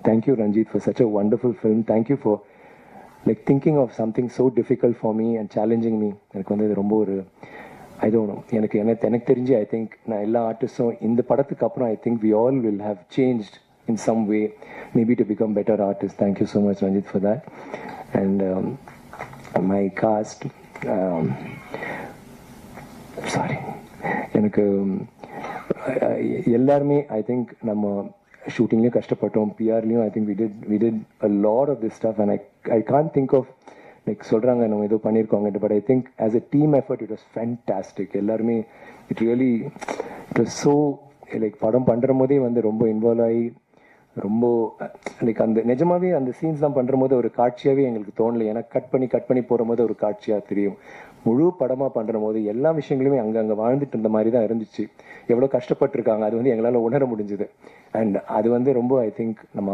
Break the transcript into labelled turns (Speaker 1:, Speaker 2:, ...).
Speaker 1: Thank you Ranjith for such a wonderful film. Thank you for like thinking of something so difficult for me and challenging me. எனக்கு வந்து இது ரொம்ப ஒரு I don't know, எனக்கு தெரிஞ்சு I think நான் எல்லா ஆர்டிஸ்டும் இந்த படத்துக்கு அப்புறம் I think we all will have changed in some way, maybe to become better artist. Thank you so much Ranjith for that. And my cast, sorry, எனக்கு எல்லாருமே ஐ திங்க் நம்ம ஷூட்டிங்லேயும் கஷ்டப்பட்டோம், பிஆர்லேயும் I think we did a lot of this stuff and I can't think of like சொல்கிறாங்க நம்ம ஏதோ பண்ணியிருக்கோங்க, but I think as a team effort it was fantastic. எல்லாருமே இட் வாஸ் ஸோ லைக் படம் பண்ணுற போதே வந்து ரொம்ப இன்வால்வ் ஆகி ரொம்ப லைக் அந்த நிஜமாவே அந்த சீன்ஸ்லாம் பண்ணுற போது ஒரு காட்சியாகவே எங்களுக்கு தோணலை. ஏன்னா கட் பண்ணி போகிற போது ஒரு காட்சியாக தெரியும். முழு படமாக பண்ணுற போது எல்லா விஷயங்களுமே அங்கே வாழ்ந்துட்டு இருந்த மாதிரி தான் இருந்துச்சு. எவ்வளோ கஷ்டப்பட்டுருக்காங்க அது வந்து எங்களால் உணர முடிஞ்சுது. அண்ட் அது வந்து ரொம்ப ஐ திங்க் நம்ம